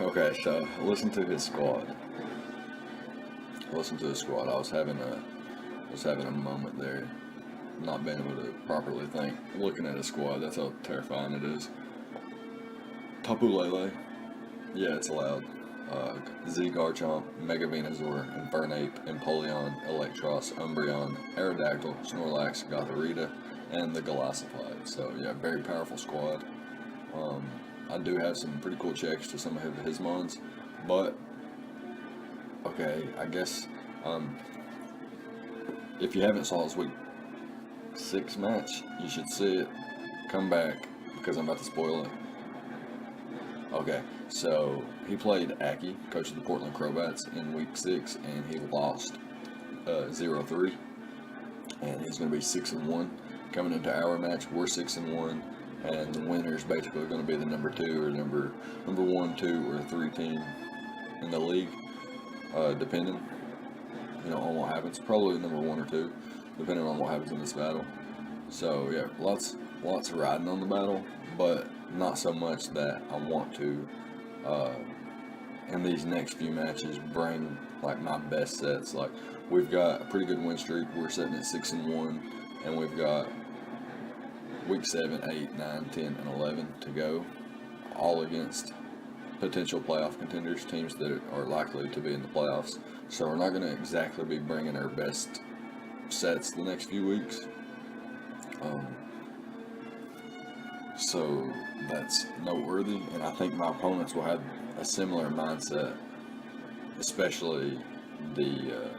Okay, so listen to his squad. Listen to his squad. I was having a moment there, not being able to properly think. Looking at his squad, that's how terrifying it is. Tapu Lele, yeah, it's allowed. Z Garchomp, Mega Venusaur, Infernape, Empoleon, Electros, Umbreon, Aerodactyl, Snorlax, Gothorita, and the Galacify. So yeah, very powerful squad. I do have some pretty cool checks to some of his mons, but okay, I guess if you haven't saw his week 6 match, you should see it. Come back because I'm about to spoil it. Okay, so he played Aki, coach of the Portland Crowbats, in week 6, and he lost 0-3, and he's going to be 6-1 coming into our match. We're 6-1, and the winner is basically going to be the number 2 or number 1, 2, or 3 team in the league, depending, on what happens. Probably number 1 or 2, depending on what happens in this battle. So yeah, lots riding on the battle, but not so much that I want to, in these next few matches, bring like my best sets. Like, we've got a pretty good win streak. We're sitting at 6-1, and we've got week 7, 8, 9, 10, and 11 to go, all against potential playoff contenders, teams that are likely to be in the playoffs. So we're not going to exactly be bringing our best sets the next few weeks. So that's noteworthy, and I think my opponents will have a similar mindset, especially the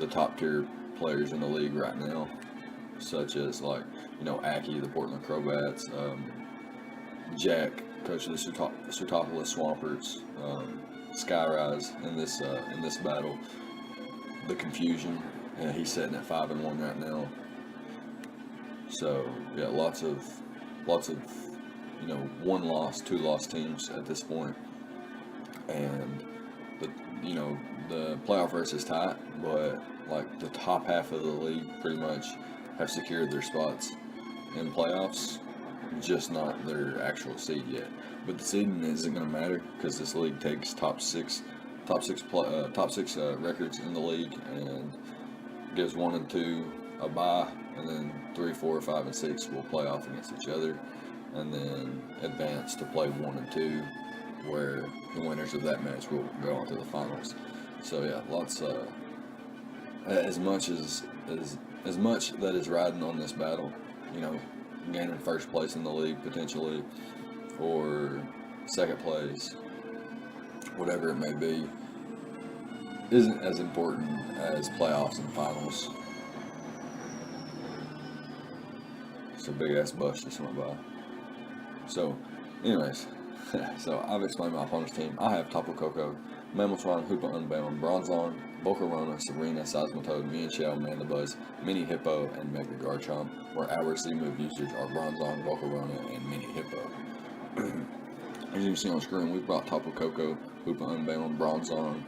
top tier players in the league right now, such as Aki, the Portland Crowbats, Jack, coach of the Sootopolis Swamperts, Skyrise in this battle, the Confusion, and he's sitting at 5-1 right now. So yeah, lots of 1 loss, 2 loss teams at this point, and the playoff race is tight, but like the top half of the league pretty much have secured their spots in playoffs, just not their actual seed yet. But the seeding isn't going to matter because this league takes top six records in the league and gives 1 and 2 a bye, and then 3, 4, 5, and 6 will play off against each other, and then advance to play 1 and 2, where the winners of that match will go on to the finals. So yeah, lots as much that is riding on this battle, gaining first place in the league potentially, or second place, whatever it may be, isn't as important as playoffs and finals. A big ass bus just went by. So, anyways, so I've explained my opponent's team. I have Tapu Koko, Mamoswine, Hoopa Unbound, Bronzong, Volcarona, Serena, Seismitoad, Mienshao, Mandibuzz, Mini Hippo, and Mega Garchomp, where our C-move users are Bronzong, Volcarona, and Mini Hippo. As you can see on screen, we've brought Tapu Koko, Hoopa Unbound, Bronzong,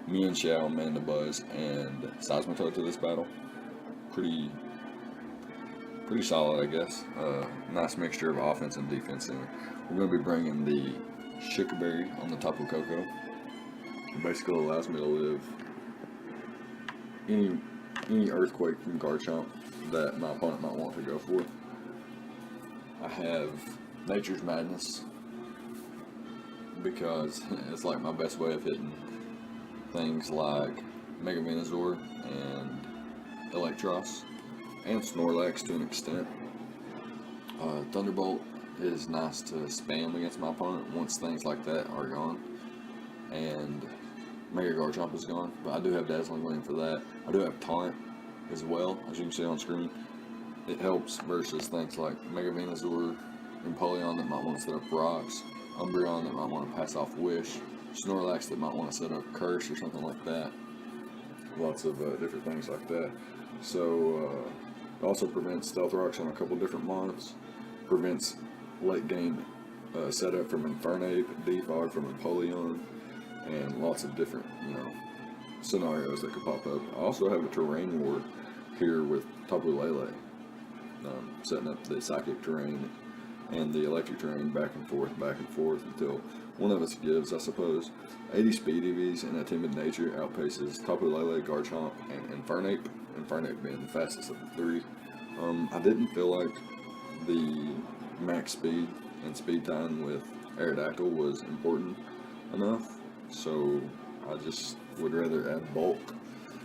Mienshao, Mandibuzz, and Seismitoad to this battle. Pretty solid, I guess. Nice mixture of offense and defense in it. We're going to be bringing the Shikaberry on the Tapu Koko. It basically allows me to live any Earthquake from Garchomp that my opponent might want to go for. I have Nature's Madness because it's like my best way of hitting things like Mega Venusaur and Electros, and Snorlax to an extent. Thunderbolt is nice to spam against my opponent once things like that are gone, and Mega Garchomp is gone, but I do have Dazzling Gleam for that. I do have Taunt as well, as you can see on screen. It helps versus things like Mega Venusaur, Empoleon that might want to set up rocks, Umbreon that might want to pass off Wish, Snorlax that might want to set up Curse or something like that. Lots of different things like that. So, it also prevents Stealth Rocks on a couple different mons, prevents late game setup from Infernape, Defog from Empoleon, and lots of different, scenarios that could pop up. I also have a Terrain Ward here with Tapu Lele. setting up the psychic terrain and the electric terrain back and forth until one of us gives, I suppose. 80 speed EVs and a timid nature outpaces Tapu Lele, Garchomp, and Infernape. Infernape being the fastest of the three. I didn't feel like the max speed and speed time with Aerodactyl was important enough, so I just would rather add bulk.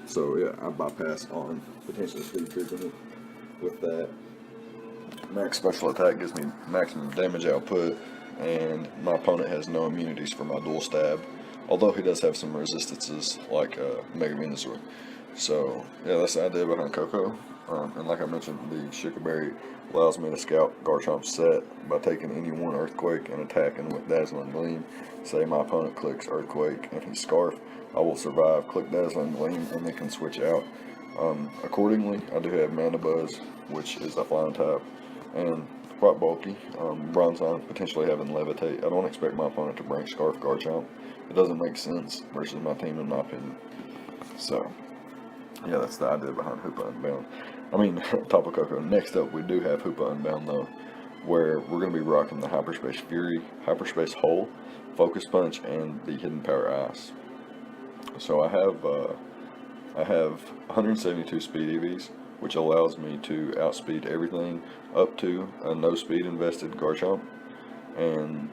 So yeah, I bypass on potentially speed creeping it with that. Max special attack gives me maximum damage output, and my opponent has no immunities for my dual stab, although he does have some resistances like Mega Venusaur. So yeah, that's the idea behind Coco. And like I mentioned, the Sugar Berry allows me to scout Garchomp's set by taking any one Earthquake and attacking with Dazzling Gleam. Say my opponent clicks Earthquake and he Scarf, I will survive, click Dazzling Gleam, and they can switch out. Accordingly, I do have Mana Buzz, which is a flying type, and quite bulky. Bronzong potentially having Levitate. I don't expect my opponent to bring Scarf Garchomp. It doesn't make sense versus my team, in my opinion. So yeah, that's the idea behind Hoopa Unbound. I mean, Tapu Koko. Next up, we do have Hoopa Unbound, though, where we're going to be rocking the Hyperspace Fury, Hyperspace Hole, Focus Punch, and the Hidden Power Ice. So I have 172 speed EVs, which allows me to outspeed everything up to a no speed invested Garchomp. And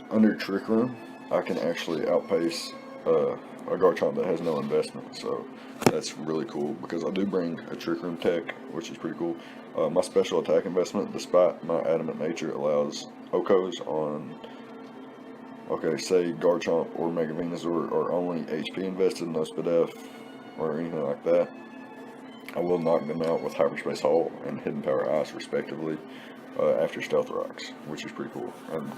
under Trick Room, I can actually outpace a Garchomp that has no investment, so that's really cool because I do bring a Trick Room tech, which is pretty cool. My special attack investment, despite my adamant nature, allows Okos on, okay, say Garchomp or Mega Venusaur are only HP invested, no Spadef or anything like that. I will knock them out with Hyperspace Hole and Hidden Power Ice, respectively, after Stealth Rocks, which is pretty cool. And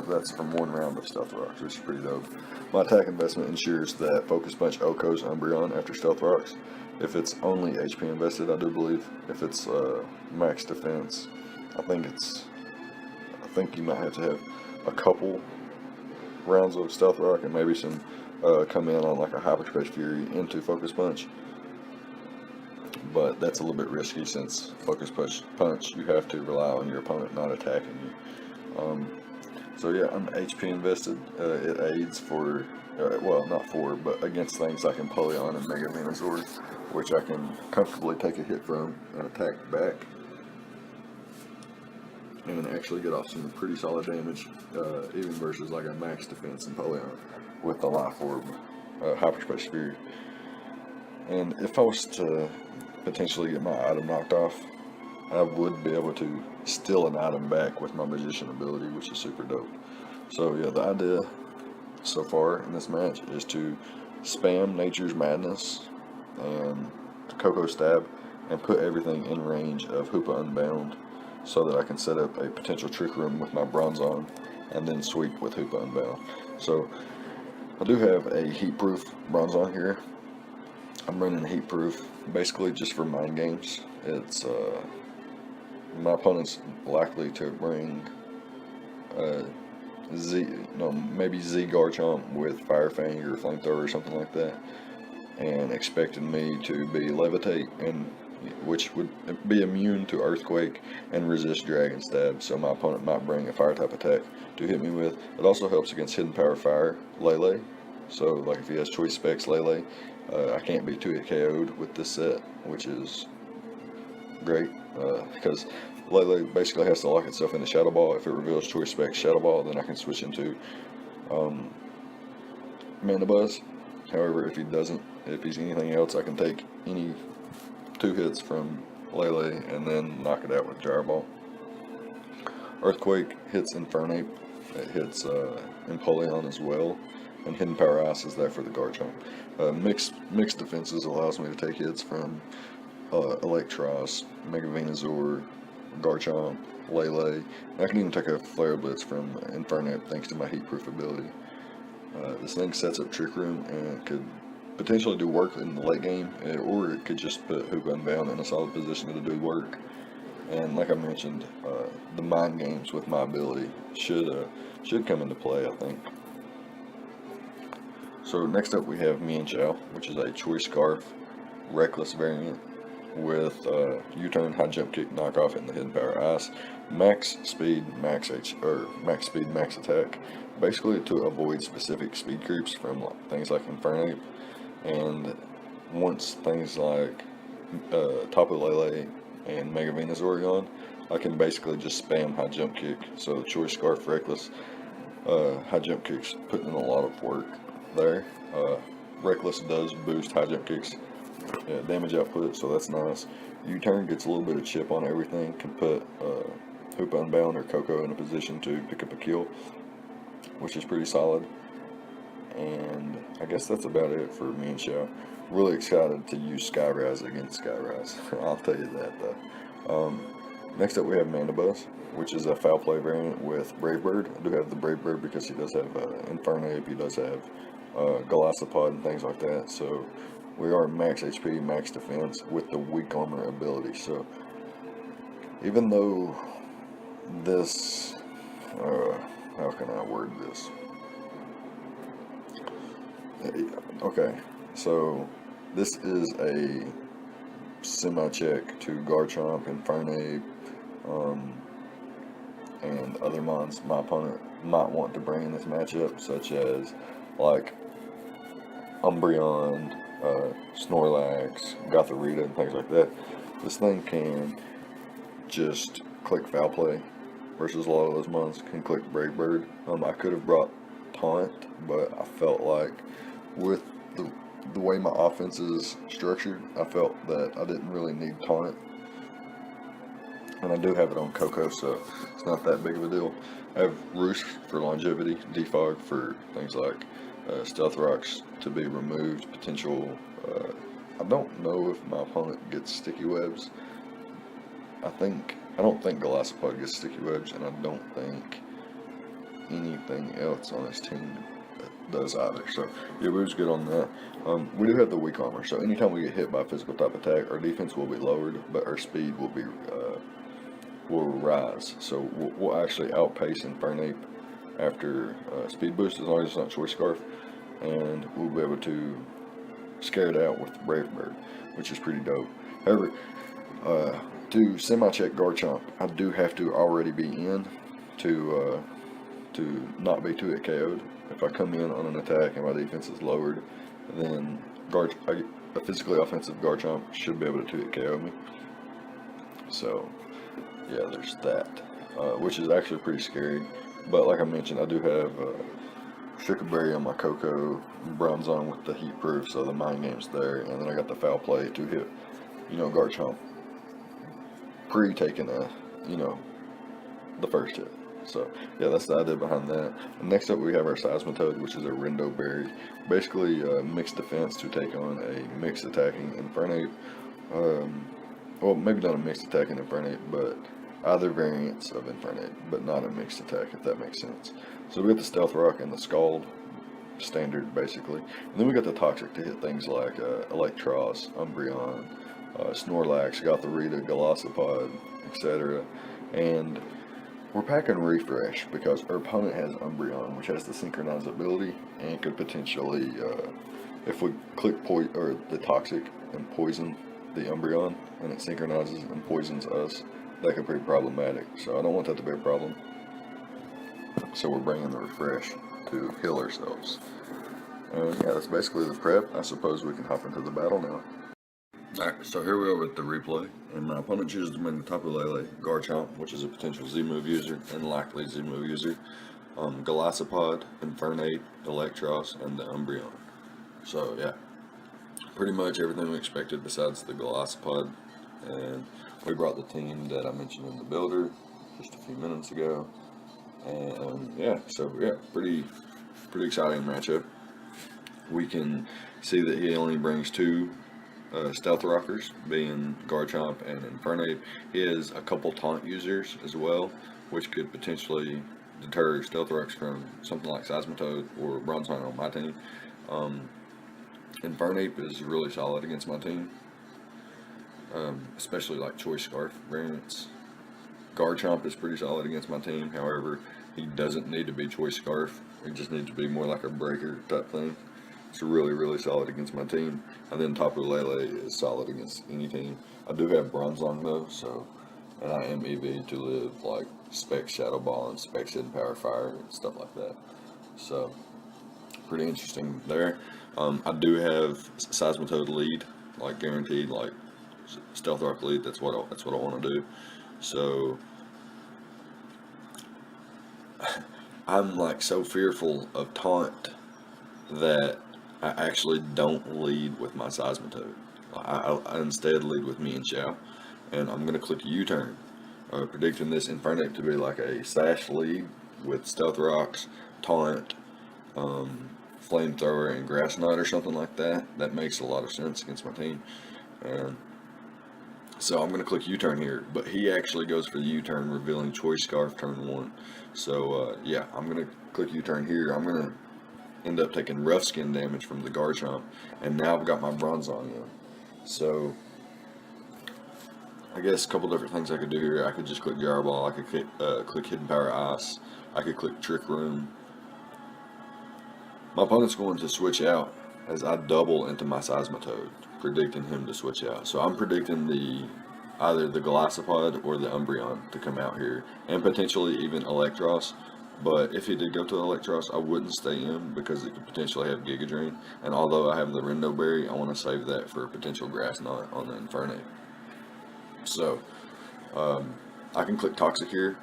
that's from one round of Stealth Rocks, which is pretty dope. My attack investment ensures that Focus Punch Okos Umbreon after Stealth Rocks. If it's only HP invested, I do believe. If it's max defense, I think you might have to have a couple rounds of Stealth Rock and maybe some come in on like a Hyperspace Fury into Focus Punch. But that's a little bit risky since Focus Punch, you have to rely on your opponent not attacking you. So yeah, I'm HP invested. It aids for, well, not for, but against things like Empoleon and Mega Venusaur, which I can comfortably take a hit from and attack back, and actually get off some pretty solid damage, even versus like a max defense Empoleon with the Life Orb, Hyperspace Fury. And if I was to potentially get my item knocked off, I would be able to steal an item back with my Magician ability, which is super dope. So yeah, the idea so far in this match is to spam Nature's Madness and Coco Stab and put everything in range of Hoopa Unbound so that I can set up a potential Trick Room with my Bronzong and then sweep with Hoopa Unbound. So I do have a Heat-Proof Bronzong here. I'm running Heat-Proof basically just for mind games. It's my opponent's likely to bring maybe Z Garchomp with Fire Fang or Flamethrower or something like that, and expecting me to be Levitate, and which would be immune to Earthquake and resist Dragon Stab. So my opponent might bring a Fire type attack to hit me with. It also helps against Hidden Power Fire Lele. So like if he has Choice Specs Lele, I can't be 2-hit KO'd with this set, which is great, because Lele basically has to lock itself into Shadow Ball. If it reveals Choice Specs Shadow Ball, then I can switch into Mana Buzz. However, if he doesn't, if he's anything else, I can take any 2 hits from Lele and then knock it out with Gyro Ball. Earthquake hits Infernape, it hits Empoleon as well, and Hidden Power Ice is there for the Garchomp. Mixed defenses allows me to take hits from Electros, Mega Venusaur, Garchomp, Lele. I can even take a Flare Blitz from Infernape thanks to my Heat-Proof ability. This thing sets up Trick Room and could potentially do work in the late game, or it could just put Hoopa Unbound in a solid position to do work. And like I mentioned, the mind games with my ability should come into play, I think. So next up we have Mienshao, which is a Choice Scarf Reckless variant. with U-turn, high jump kick, knockoff, and the hidden power ice. Max speed, max attack. Basically to avoid specific speed creeps from things like Infernape, and once things like Tapu Lele and Mega Venusaur on, I can basically just spam high jump kick. So Choice Scarf, Reckless, high jump kicks, putting in a lot of work there. Reckless does boost high jump kicks damage output, so that's nice. U-turn gets a little bit of chip on everything, can put Hoop Unbound or Coco in a position to pick up a kill, which is pretty solid. And I guess that's about it for me and Xiao. Really excited to use Skyrise against Skyrise. I'll tell you that though. Next up we have Mandibuzz, which is a foul play variant with Brave Bird. I do have the Brave Bird because he does have Infernape, he does have Golisopod and things like that. So we are max HP, max defense with the weak armor ability. So even though this, how can I word this? Okay, so this is a semi-check to Garchomp, Infernape, and other mons my opponent might want to bring in this matchup, such as like Umbreon, Snorlax, Gothorita, and things like that. This thing can just click Foul Play versus a lot of those mons can click Brave Bird. I could have brought Taunt, but I felt like with the way my offense is structured, I felt that I didn't really need Taunt. And I do have it on Coco, so it's not that big of a deal. I have Roost for longevity, Defog for things like Stealth Rocks to be removed, potential, I don't know if my opponent gets Sticky Webs. I don't think Golisopod gets Sticky Webs, and I don't think anything else on his team does either. So yeah, we was good on that. We do have the weak armor, so anytime we get hit by a physical type attack, our defense will be lowered, but our speed will be will rise. So we'll actually outpace Infernape after speed boost, as long as it's not Choice Scarf, and we'll be able to scare it out with Brave Bird, which is pretty dope. However, to semi-check Garchomp, I do have to already be in to not be 2-hit KO'd. If I come in on an attack and my defense is lowered, then a physically offensive Garchomp should be able to 2-hit KO me. So yeah, there's that, which is actually pretty scary. But like I mentioned, I do have Sugarberry on my Coco, Bronzong with the heat proof, so the mind game's there, and then I got the Foul Play to hit, Garchomp pre-taking the first hit. So yeah, that's the idea behind that. And next up we have our Seismitoad, which is a Rindo Berry, basically mixed defense to take on a mixed attacking Infernape. Well, maybe not a mixed attacking Infernape, but either variants of Infernape, but not a mixed attack, if that makes sense. So we got the Stealth Rock and the Scald, standard basically. And then we got the Toxic to hit things like Electros, Umbreon, Snorlax, Gothorita, Golisopod, etc. And we're packing Refresh because our opponent has Umbreon, which has the Synchronize ability and could potentially, if we click the Toxic and poison the Umbreon, and it synchronizes and poisons us, that could be problematic. So I don't want that to be a problem. So we're bringing the Refresh to heal ourselves. And yeah, that's basically the prep. I suppose we can hop into the battle now. Alright, so here we are with the replay, and my opponent chooses to bring the Tapu Lele, Garchomp, which is a potential Z-move user and likely Z-move user, Golisopod, Infernape, Electros, and the Umbreon. So yeah, pretty much everything we expected besides the Golisopod, and we brought the team that I mentioned in the builder just a few minutes ago, and yeah, so yeah, pretty exciting matchup. We can see that he only brings two Stealth Rockers, being Garchomp and Infernape. He has a couple Taunt users as well, which could potentially deter Stealth Rocks from something like Seismitoad or Bronzong on my team. Infernape is really solid against my team, especially like Choice Scarf variants. Garchomp is pretty solid against my team, however, he doesn't need to be Choice Scarf. He just needs to be more like a breaker type thing. It's really, really solid against my team. And then Tapu Lele is solid against any team. I do have Bronzong though, so, and I am EV to live like Spec Shadow Ball and Spec Hidden Power Fire and stuff like that. So, pretty interesting there. I do have Seismitoad lead, like guaranteed, like Stealth Rock lead. That's what I want to do. So I'm like so fearful of taunt that I actually don't lead with my Seismitoad. I instead lead with me and Xiao, and I'm gonna click U-turn, predicting this Infernape to be like a Sash lead with Stealth Rocks, taunt, Flamethrower, and Grass Knot or something like that. That makes a lot of sense against my team. And so I'm going to click U-turn here, but he actually goes for the U-turn, revealing Choice Scarf turn 1. So yeah, I'm going to click U-turn here. I'm going to end up taking Rough Skin damage from the Garchomp, and now I've got my Bronzong in. So I guess a couple different things I could do here. I could just click Gyro Ball. I could click Hidden Power Ice. I could click Trick Room. My opponent's going to switch out as I double into my Seismitoad, predicting him to switch out. So I'm predicting either the Golisopod or the Umbreon to come out here, and potentially even Electros. But if he did go to Electros, I wouldn't stay in because it could potentially have Giga Drain. And although I have the Rindo Berry, I want to save that for a potential Grass Knot on the Infernape. So I can click Toxic here.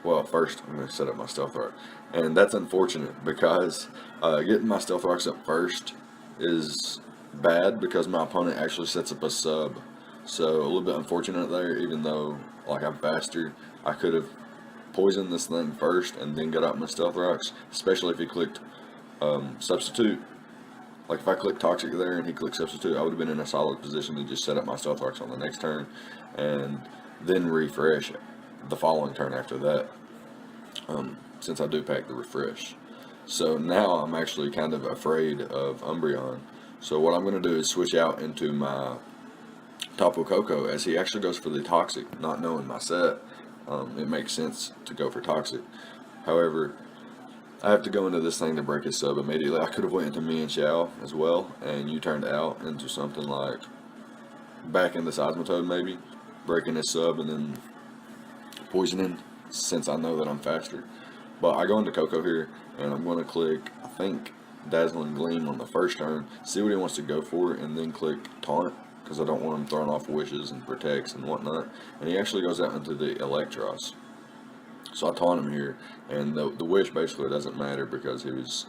Well, first I'm going to set up my Stealth Rock, and that's unfortunate because getting my Stealth Rocks up first is bad because my opponent actually sets up a sub. So a little bit unfortunate there, even though like I'm faster. I could have poisoned this thing first and then got out my Stealth Rocks, especially if he clicked Substitute. Like if I clicked Toxic there and he clicked Substitute, I would have been in a solid position to just set up my Stealth Rocks on the next turn and then refresh the following turn after that, since I do pack the refresh. So now I'm actually kind of afraid of Umbreon. So what I'm going to do is switch out into my Tapu Koko as he actually goes for the Toxic, not knowing my set. It makes sense to go for Toxic. However, I have to go into this thing to break his sub immediately. I could have went into me and Xiao as well, and you turned out into something like back in the Seismitoad maybe, breaking his sub and then poisoning, since I know that I'm faster. But I go into Koko here, and I'm going to click, I think, Dazzling Gleam on the first turn, see what he wants to go for, and then click Taunt, because I don't want him throwing off Wishes and Protects and whatnot. And he actually goes out into the Electros. So I taunt him here, and the Wish basically doesn't matter because he was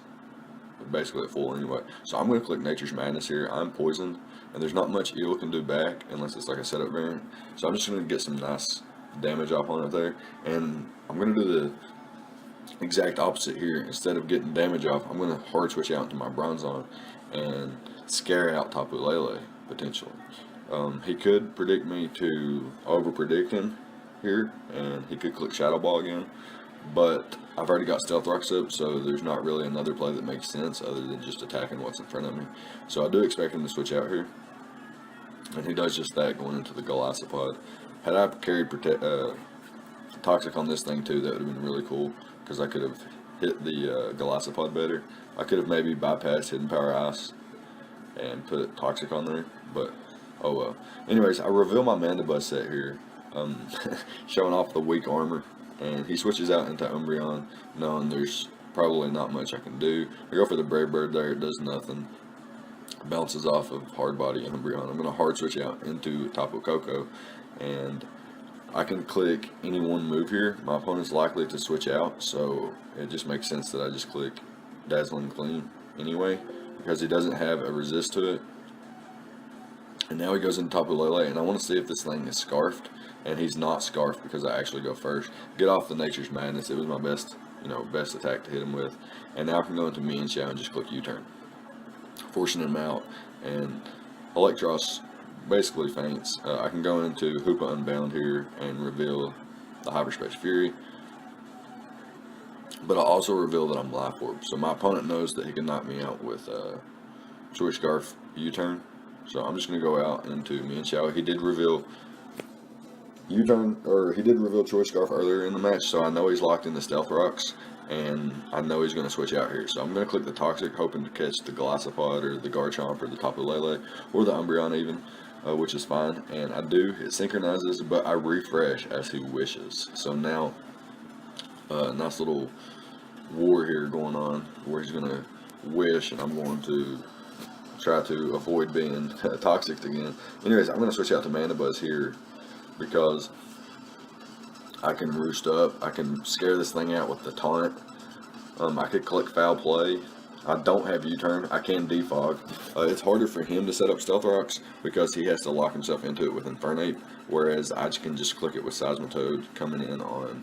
basically at full anyway. So I'm going to click Nature's Madness here. I'm poisoned, and there's not much Eel can do back unless it's like a setup variant. So I'm just going to get some nice damage off on it there, and I'm going to do the exact opposite here. Instead of getting damage off, I'm going to hard switch out into my Bronzong and scare out Tapu Lele potentially. He could predict me to over predict him here, and he could click Shadow Ball again, but I've already got Stealth Rocks up, so there's not really another play that makes sense other than just attacking what's in front of me. So I do expect him to switch out here, and he does just that going into the Golisopod. Had I carried Toxic on this thing too, that would have been really cool, because I could have hit the Golisopod better. I could have maybe bypassed Hidden Power Ice and put Toxic on there, but oh well. Anyways, I reveal my Mandibuzz set here, showing off the weak armor, and he switches out into Umbreon, knowing there's probably not much I can do. I go for the Brave Bird there, it does nothing. Bounces off of Hard Body Umbreon. I'm going to hard switch out into Tapu Koko, and I can click any one move here. My opponent's likely to switch out, so it just makes sense that I just click Dazzling Gleam anyway, because he doesn't have a resist to it. And now he goes into Tapu Lele, and I want to see if this thing is scarfed, and he's not scarfed because I actually go first. Get off the Nature's Madness. It was my best, best attack to hit him with. And now I can go into me and Xiao and just click U-turn, forcing him out, and Electros basically faints. I can go into Hoopa Unbound here and reveal the Hyperspace Fury, but I also reveal that I'm Life Orb, so my opponent knows that he can knock me out with Choice Scarf U-turn. So I'm just going to go out into me and Xiao. He did reveal U-turn, or he did reveal Choice Scarf earlier in the match, so I know he's locked in the Stealth Rocks, and I know he's going to switch out here. So I'm going to click the Toxic, hoping to catch the Golisopod or the Garchomp or the Tapu Lele, or the Umbreon even, which is fine. And I do, it synchronizes, but I refresh as he wishes. So now, nice little war here going on, where he's going to wish, and I'm going to try to avoid being toxic again. Anyways, I'm going to switch out to Mandibuzz here, because I can roost up, I can scare this thing out with the taunt. I could click Foul Play. I don't have U-turn. I can defog. It's harder for him to set up Stealth Rocks because he has to lock himself into it with Infernape, whereas I can just click it with Seismitoad coming in on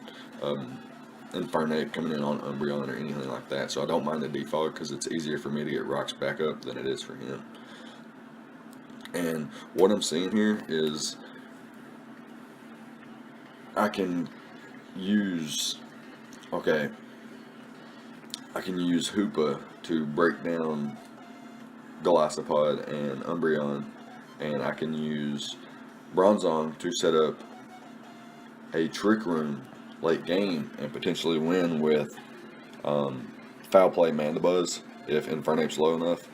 Infernape, coming in on Umbreon or anything like that. So I don't mind the defog because it's easier for me to get rocks back up than it is for him. And what I'm seeing here is I can use, okay, I can use Hoopa to break down Golisopod and Umbreon, and I can use Bronzong to set up a Trick Room late game and potentially win with Foul Play Mandibuzz if Infernape's low enough,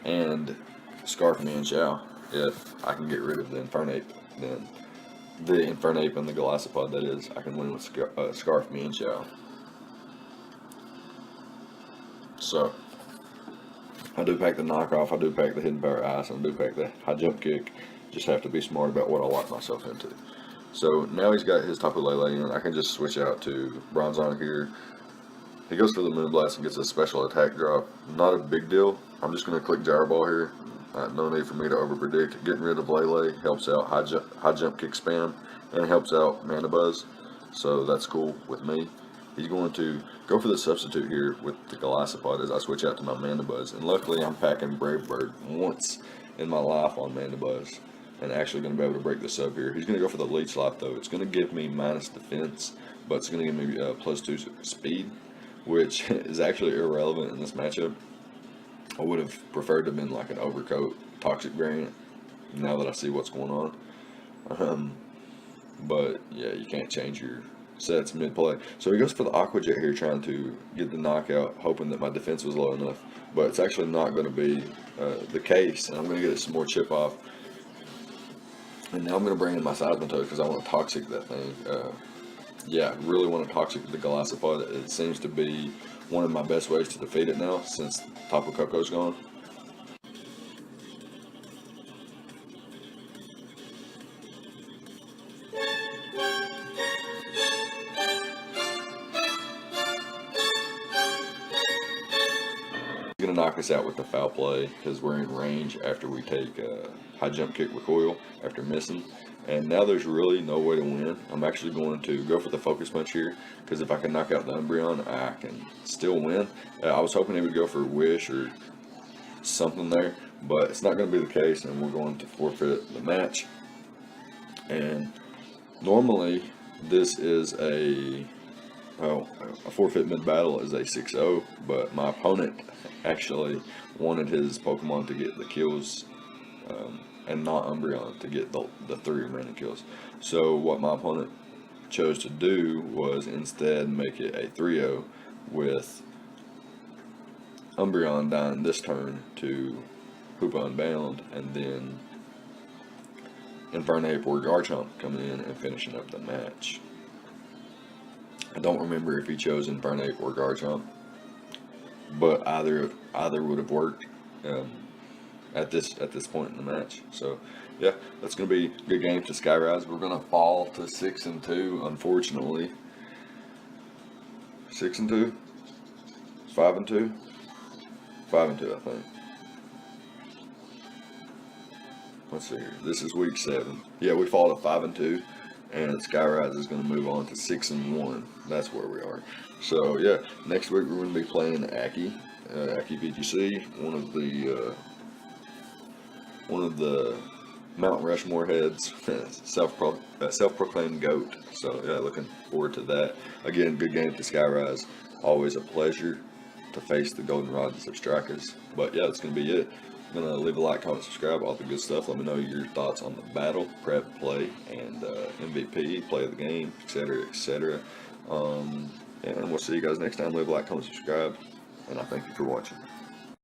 and Scarf Mienshao if I can get rid of the Infernape. Then the Infernape and the Golisopod, that is, I can win with Scarf Mienshao. So, I do pack the knockoff, I do pack the hidden power ice, and I do pack the high jump kick. Just have to be smart about what I lock myself into. So, now he's got his Tapu Lele in, I can just switch out to Bronzong here. He goes for the Moonblast and gets a special attack drop. Not a big deal. I'm just going to click Gyro Ball here. No need for me to overpredict. Getting rid of Lele helps out high jump kick spam and helps out Mandibuzz. So that's cool with me. He's going to go for the substitute here with the Golisopod as I switch out to my Mandibuzz. And luckily I'm packing Brave Bird once in my life on Mandibuzz. And actually going to be able to break the sub here. He's going to go for the Leech Life though. It's going to give me minus defense, but it's going to give me +2 speed, which is actually irrelevant in this matchup. I would have preferred to have been like an Overcoat Toxic variant, now that I see what's going on. But yeah, you can't change your sets mid-play. So he goes for the Aqua Jet here, trying to get the knockout, hoping that my defense was low enough. But it's actually not going to be the case, and I'm going to get some more chip off. And now I'm going to bring in my Seismitoad because I want to Toxic that thing. Yeah, really want to Toxic the Golisopod. It seems to be one of my best ways to defeat it now since Tapu Koko's gone. He's going to knock us out with the Foul Play because we're in range after we take High Jump Kick Recoil after missing. And now there's really no way to win. I'm actually going to go for the Focus Punch here, because if I can knock out the Umbreon, I can still win. I was hoping he would go for Wish or something there, but it's not going to be the case, and we're going to forfeit the match. And normally this is a forfeit mid-battle is a 6-0, but my opponent actually wanted his Pokemon to get the kills and not Umbreon to get the 3 remaining kills. So what my opponent chose to do was instead make it a 3-0 with Umbreon dying this turn to Hoopa Unbound, and then Infernape or Garchomp coming in and finishing up the match. I don't remember if he chose Infernape or Garchomp, but either would have worked at this point in the match. So yeah, that's going to be a good game to Skyrise. We're going to fall to 6-2, unfortunately. 6-2, 5-2, 5-2, I think. Let's see here. This is week 7. Yeah, we fall to 5-2, and Skyrise is going to move on to 6-1. That's where we are. So yeah, next week we're going to be playing Aki VGC, one of the Mount Rushmore heads, self-proclaimed GOAT. So yeah, looking forward to that. Again, good game to Skyrise. Always a pleasure to face the Goldenrod and Zebstrikas. But yeah, that's going to be it. gonna leave a like, comment, subscribe, all the good stuff. Let me know your thoughts on the battle, prep, play, and MVP, play of the game, etc., etc. And we'll see you guys next time. Leave a like, comment, subscribe, and I thank you for watching.